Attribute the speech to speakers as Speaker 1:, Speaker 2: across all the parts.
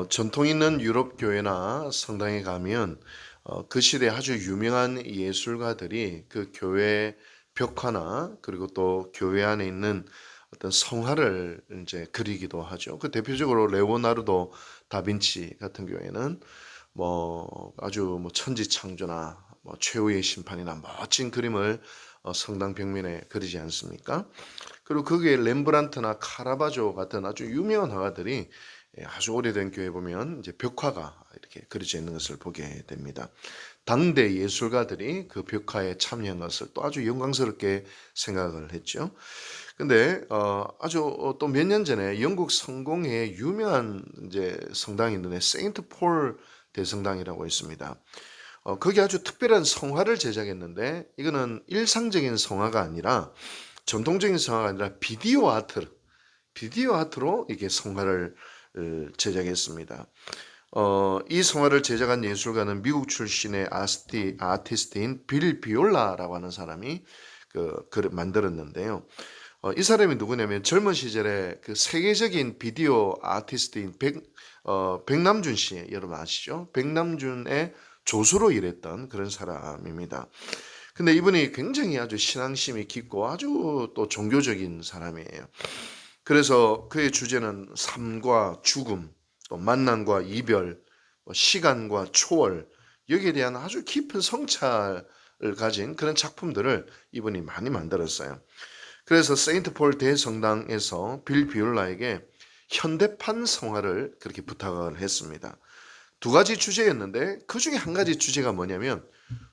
Speaker 1: 전통 있는 유럽 교회나 성당에 가면 그 시대 아주 유명한 예술가들이 그 교회 벽화나 그리고 또 교회 안에 있는 어떤 성화를 이제 그리기도 하죠. 그 대표적으로 레오나르도 다빈치 같은 경우에는 뭐 아주 뭐 천지창조나 뭐 최후의 심판이나 멋진 그림을 성당 벽면에 그리지 않습니까? 그리고 거기에 렘브란트나 카라바조 같은 아주 유명한 화가들이 아주 오래된 교회 보면 이제 벽화가 이렇게 그려져 있는 것을 보게 됩니다. 당대 예술가들이 그 벽화에 참여한 것을 또 아주 영광스럽게 생각을 했죠. 근데 아주 또 몇 년 전에 영국 성공의 유명한 이제 성당이 있는데 세인트 폴 대성당이라고 있습니다. 거기 아주 특별한 성화를 제작했는데 이거는 일상적인 성화가 아니라 전통적인 성화가 아니라 비디오 아트로 이게 성화를 제작했습니다. 이 성화를 제작한 예술가는 미국 출신의 아티스트인 빌 비올라라고 하는 사람이 그걸 만들었는데요. 이 사람이 누구냐면 젊은 시절에 그 세계적인 비디오 아티스트인 백남준 씨, 여러분 아시죠? 백남준의 조수로 일했던 그런 사람입니다. 근데 이분이 굉장히 아주 신앙심이 깊고 아주 또 종교적인 사람이에요. 그래서 그의 주제는 삶과 죽음, 또 만남과 이별, 시간과 초월, 여기에 대한 아주 깊은 성찰을 가진 그런 작품들을 이분이 많이 만들었어요. 그래서 세인트 폴 대성당에서 빌 비올라에게 현대판 성화를 그렇게 부탁을 했습니다. 두 가지 주제였는데 그 중에 한 가지 주제가 뭐냐면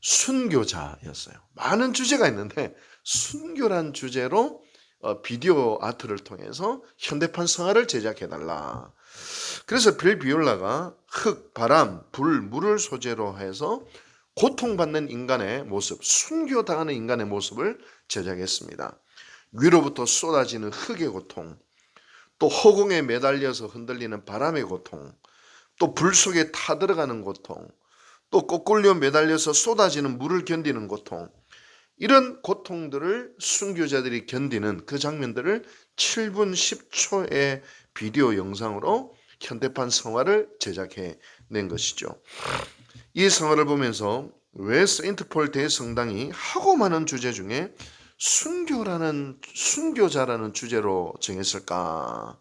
Speaker 1: 순교자였어요. 많은 주제가 있는데 순교란 주제로 비디오 아트를 통해서 현대판 성화를 제작해달라. 그래서 빌 비올라가 흙, 바람, 불, 물을 소재로 해서 고통받는 인간의 모습, 순교당하는 인간의 모습을 제작했습니다. 위로부터 쏟아지는 흙의 고통, 또 허공에 매달려서 흔들리는 바람의 고통, 또 불 속에 타들어가는 고통, 또 거꾸로 매달려서 쏟아지는 물을 견디는 고통, 이런 고통들을 순교자들이 견디는 그 장면들을 7분 10초의 비디오 영상으로 현대판 성화를 제작해 낸 것이죠. 이 성화를 보면서 왜 세인트폴 대성당이 하고 많은 주제 중에 순교자라는 주제로 정했을까?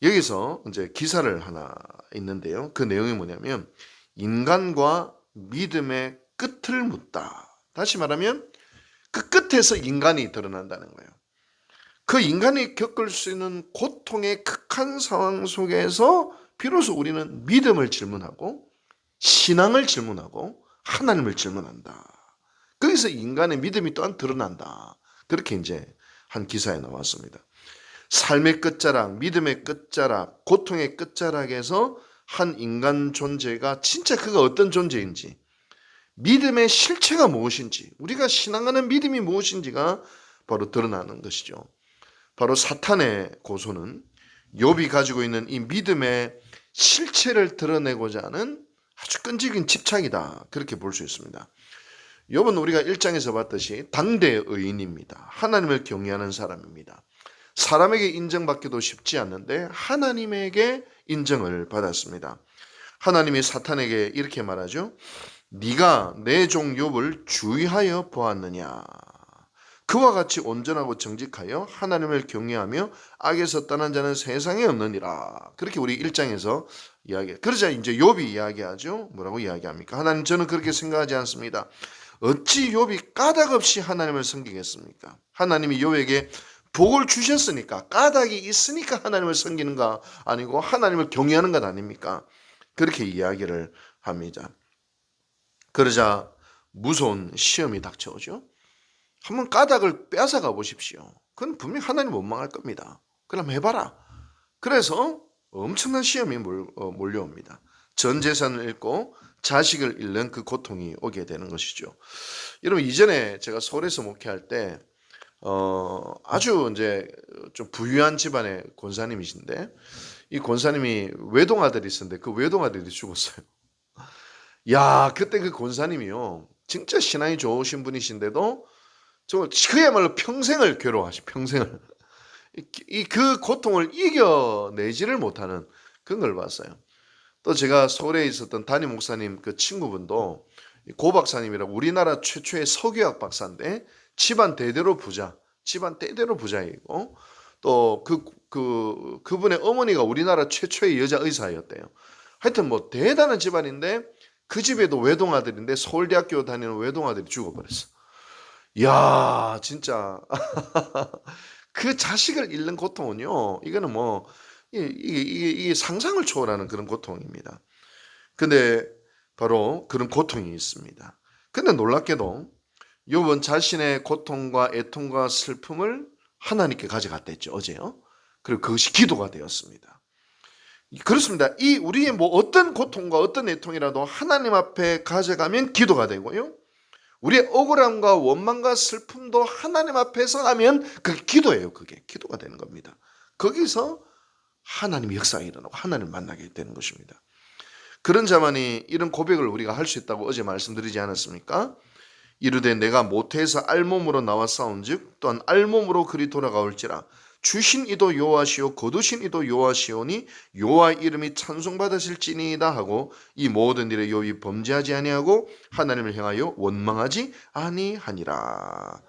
Speaker 1: 여기서 이제 기사를 하나 있는데요. 그 내용이 뭐냐면 인간과 믿음의 끝을 묻다. 다시 말하면 그 끝에서 인간이 드러난다는 거예요. 그 인간이 겪을 수 있는 고통의 극한 상황 속에서 비로소 우리는 믿음을 질문하고 신앙을 질문하고 하나님을 질문한다. 거기서 인간의 믿음이 또한 드러난다. 그렇게 이제 한 기사에 나왔습니다. 삶의 끝자락, 믿음의 끝자락, 고통의 끝자락에서 한 인간 존재가 진짜 그가 어떤 존재인지, 믿음의 실체가 무엇인지, 우리가 신앙하는 믿음이 무엇인지가 바로 드러나는 것이죠. 바로 사탄의 고소는 욥이 가지고 있는 이 믿음의 실체를 드러내고자 하는 아주 끈질긴 집착이다. 그렇게 볼 수 있습니다. 욥은 우리가 1장에서 봤듯이 당대 의인입니다. 하나님을 경외하는 사람입니다. 사람에게 인정받기도 쉽지 않는데 하나님에게 인정을 받았습니다. 하나님이 사탄에게 이렇게 말하죠. 네가 내 종 욥을 주의하여 보았느냐. 그와 같이 온전하고 정직하여 하나님을 경외하며 악에서 떠난 자는 세상에 없느니라. 그렇게 우리 1장에서 이야기해요. 그러자 이제 욥이 이야기하죠. 뭐라고 이야기합니까? 하나님, 저는 그렇게 생각하지 않습니다. 어찌 욥이 까닭 없이 하나님을 섬기겠습니까? 하나님이 욥에게 복을 주셨으니까, 까닭이 있으니까 하나님을 섬기는가 아니고 하나님을 경외하는 것 아닙니까? 그렇게 이야기를 합니다. 그러자 무서운 시험이 닥쳐오죠. 한번 까닭을 빼앗아가 보십시오. 그건 분명히 하나님 원망할 겁니다. 그럼 해봐라. 그래서 엄청난 시험이 몰려옵니다. 전 재산을 잃고 자식을 잃는 그 고통이 오게 되는 것이죠. 여러분, 이전에 제가 서울에서 목회할 때 아주 이제 좀 부유한 집안의 권사님이신데 이 권사님이 외동아들이 있었는데 그 외동아들이 죽었어요. 야, 그때 그 권사님이요, 진짜 신앙이 좋으신 분이신데도 저 그야말로 평생을 괴로워하시, 평생을 그 고통을 이겨내지를 못하는 그런 걸 봤어요. 또 제가 서울에 있었던 담임 목사님 그 친구분도 고 박사님이라고 우리나라 최초의 석유학 박사인데 집안 대대로 부자, 집안 대대로 부자이고 또 그분의 어머니가 우리나라 최초의 여자 의사였대요. 하여튼 뭐 대단한 집안인데 그 집에도 외동아들인데 서울대학교 다니는 외동아들이 죽어버렸어. 이야, 진짜 그 자식을 잃는 고통은요, 이거는 뭐 이게 상상을 초월하는 그런 고통입니다. 근데 바로 그런 고통이 있습니다. 근데 놀랍게도 욥은 자신의 고통과 애통과 슬픔을 하나님께 가져갔댔죠, 어제요. 그리고 그것이 기도가 되었습니다. 그렇습니다. 이 우리의 뭐 어떤 고통과 어떤 애통이라도 하나님 앞에 가져가면 기도가 되고요. 우리의 억울함과 원망과 슬픔도 하나님 앞에서 하면 그게 기도예요. 그게 기도가 되는 겁니다. 거기서 하나님의 역사가 일어나고 하나님을 만나게 되는 것입니다. 그런 자만이 이런 고백을 우리가 할 수 있다고 어제 말씀드리지 않았습니까? 이르되 내가 모태에서 알몸으로 나와 싸운즉 또한 알몸으로 그리 돌아가올지라 주신 이도 여호와시오 거두신 이도 여호와시오니 여호와 이름이 찬송받으실지니이다 하고 이 모든 일에 욥이 범죄하지 아니하고 하나님을 향하여 원망하지 아니하니라.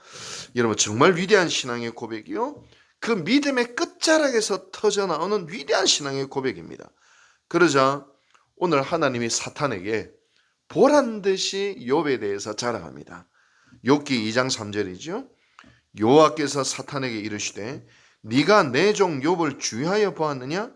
Speaker 1: 여러분 정말 위대한 신앙의 고백이요, 그 믿음의 끝자락에서 터져나오는 위대한 신앙의 고백입니다. 그러자 오늘 하나님이 사탄에게 보란듯이 욥에 대해서 자랑합니다. 욥기 2장 3절이죠. 여호와께서 사탄에게 이르시되 네가 내 종 욥을 주의하여 보았느냐?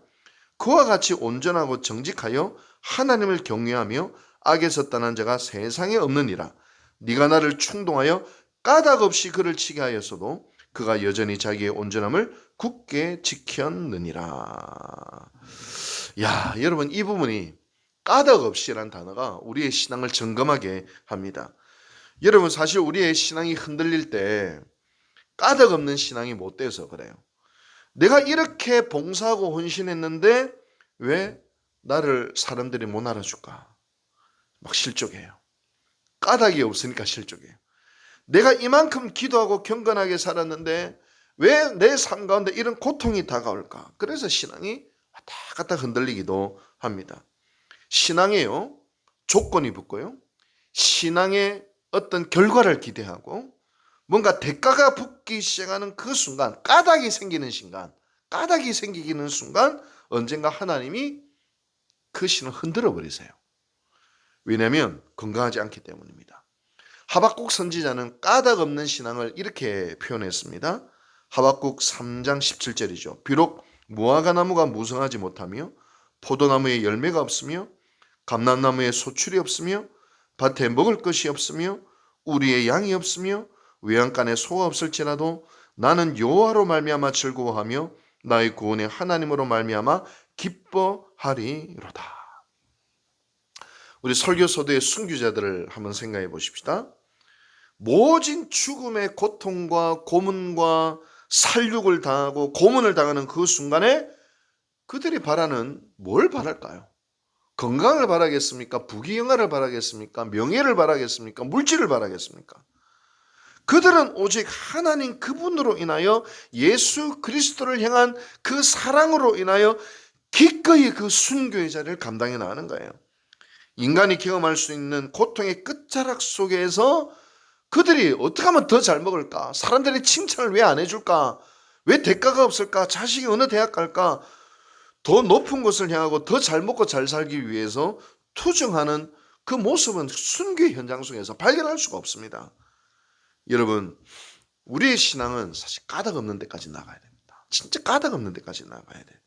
Speaker 1: 그와 같이 온전하고 정직하여 하나님을 경외하며 악에서 떠난 자가 세상에 없느니라. 네가 나를 충동하여 까닭 없이 그를 치게 하였어도 그가 여전히 자기의 온전함을 굳게 지켰느니라. 야, 여러분 이 부분이 까닭 없이라는 단어가 우리의 신앙을 점검하게 합니다. 여러분 사실 우리의 신앙이 흔들릴 때 까닭 없는 신앙이 못 돼서 그래요. 내가 이렇게 봉사하고 헌신했는데 왜 나를 사람들이 못 알아줄까? 막 실족해요. 까닭이 없으니까 실족해요. 내가 이만큼 기도하고 경건하게 살았는데 왜 내 삶 가운데 이런 고통이 다가올까? 그래서 신앙이 왔다 갔다 흔들리기도 합니다. 신앙에요, 조건이 붙고요, 신앙의 어떤 결과를 기대하고 뭔가 대가가 붙기 시작하는 그 순간, 까닭이 생기는 순간 언젠가 하나님이 그 신을 흔들어 버리세요. 왜냐하면 건강하지 않기 때문입니다. 하박국 선지자는 까닭 없는 신앙을 이렇게 표현했습니다. 하박국 3장 17절이죠. 비록 무화과 나무가 무성하지 못하며 포도나무에 열매가 없으며 감람나무에 소출이 없으며 밭에 먹을 것이 없으며 우리의 양이 없으며 외양간에 소가 없을지라도 나는 여호와로 말미암아 즐거워하며 나의 구원의 하나님으로 말미암아 기뻐하리로다. 우리 설교소도의 순교자들을 한번 생각해 보십시다. 모진 죽음의 고통과 고문과 살육을 당하고 고문을 당하는 그 순간에 그들이 바라는 뭘 바랄까요? 건강을 바라겠습니까? 부귀영화를 바라겠습니까? 명예를 바라겠습니까? 물질을 바라겠습니까? 그들은 오직 하나님 그분으로 인하여 예수 그리스도를 향한 그 사랑으로 인하여 기꺼이 그 순교의 자리를 감당해 나가는 거예요. 인간이 경험할 수 있는 고통의 끝자락 속에서 그들이 어떻게 하면 더 잘 먹을까? 사람들이 칭찬을 왜 안 해줄까? 왜 대가가 없을까? 자식이 어느 대학 갈까? 더 높은 곳을 향하고 더 잘 먹고 잘 살기 위해서 투정하는 그 모습은 순교의 현장 속에서 발견할 수가 없습니다. 여러분, 우리의 신앙은 사실 까닭 없는 데까지 나가야 됩니다. 진짜 까닭 없는 데까지 나가야 돼요.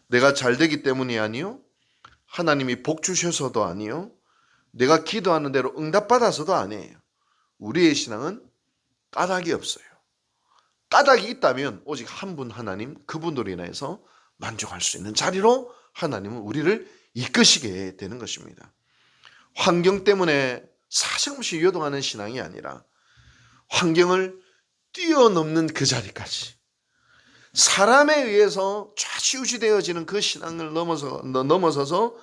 Speaker 1: 내가 잘 되기 때문이 아니요, 하나님이 복 주셔서도 아니요, 내가 기도하는 대로 응답받아서도 아니에요. 우리의 신앙은 까닭이 없어요. 까닭이 있다면 오직 한 분 하나님, 그분으로 인해서 만족할 수 있는 자리로 하나님은 우리를 이끄시게 되는 것입니다. 환경 때문에 사정없이 요동하는 신앙이 아니라 환경을 뛰어넘는 그 자리까지, 사람에 의해서 좌지우지되어지는 그 신앙을 넘어서서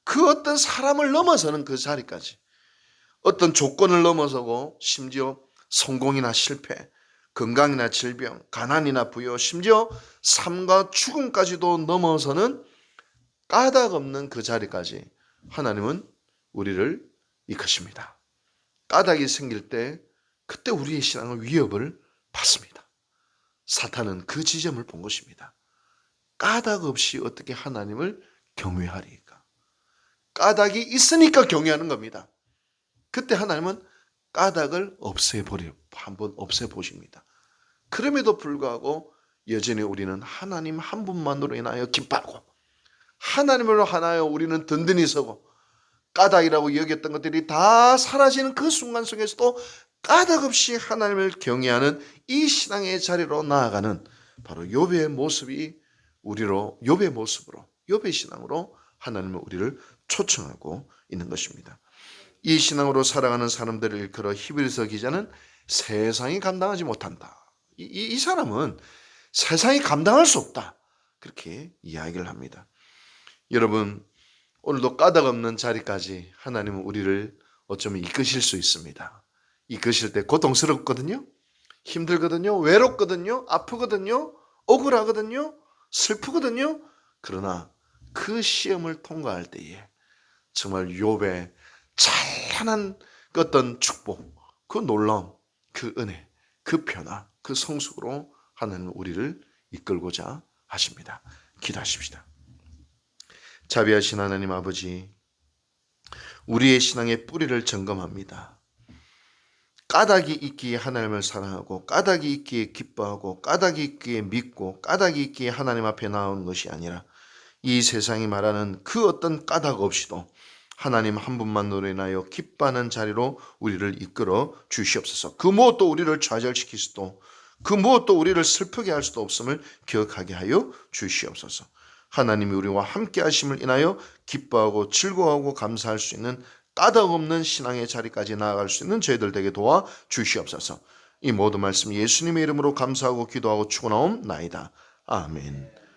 Speaker 1: 그 어떤 사람을 넘어서는 그 자리까지, 어떤 조건을 넘어서고 심지어 성공이나 실패, 건강이나 질병, 가난이나 부여, 심지어 삶과 죽음까지도 넘어서는 까닭 없는 그 자리까지 하나님은 우리를 이끄십니다. 까닭이 생길 때 그때 우리의 신앙은 위협을 받습니다. 사탄은 그 지점을 본 것입니다. 까닭 없이 어떻게 하나님을 경외하리까? 까닭이 있으니까 경외하는 겁니다. 그때 하나님은 까닭을 한번 없애보십니다. 그럼에도 불구하고 여전히 우리는 하나님 한 분만으로 인하여 기뻐하고 하나님으로 하나여 우리는 든든히 서고 까닭이라고 여겼던 것들이 다 사라지는 그 순간 속에서도 까닭 없이 하나님을 경외하는 이 신앙의 자리로 나아가는 바로 욥의 모습이 욥의 모습으로 욥의 신앙으로 하나님은 우리를 초청하고 있는 것입니다. 이 신앙으로 살아가는 사람들을 일컬어 히브리서 기자는 세상이 감당하지 못한다. 이 사람은 세상이 감당할 수 없다. 그렇게 이야기를 합니다. 여러분, 오늘도 까닭 없는 자리까지 하나님은 우리를 어쩌면 이끄실 수 있습니다. 이끄실 때 고통스럽거든요. 힘들거든요. 외롭거든요. 아프거든요. 억울하거든요. 슬프거든요. 그러나 그 시험을 통과할 때에 정말 욥의 찬란한 그 어떤 축복, 그 놀라움, 그 은혜, 그 변화, 그 성숙으로 하나님은 우리를 이끌고자 하십니다. 기도하십시다. 자비하신 하나님 아버지, 우리의 신앙의 뿌리를 점검합니다. 까닭이 있기에 하나님을 사랑하고 까닭이 있기에 기뻐하고 까닭이 있기에 믿고 까닭이 있기에 하나님 앞에 나오는 것이 아니라 이 세상이 말하는 그 어떤 까닭 없이도 하나님 한 분만으로 인하여 기뻐하는 자리로 우리를 이끌어 주시옵소서. 그 무엇도 우리를 좌절시킬 수도 그 무엇도 우리를 슬프게 할 수도 없음을 기억하게 하여 주시옵소서. 하나님이 우리와 함께 하심을 인하여 기뻐하고 즐거워하고 감사할 수 있는 까닭 없는 신앙의 자리까지 나아갈 수 있는 저희들 되게 도와 주시옵소서. 이 모든 말씀 예수님의 이름으로 감사하고 기도하고 축원하옵나이다. 아멘.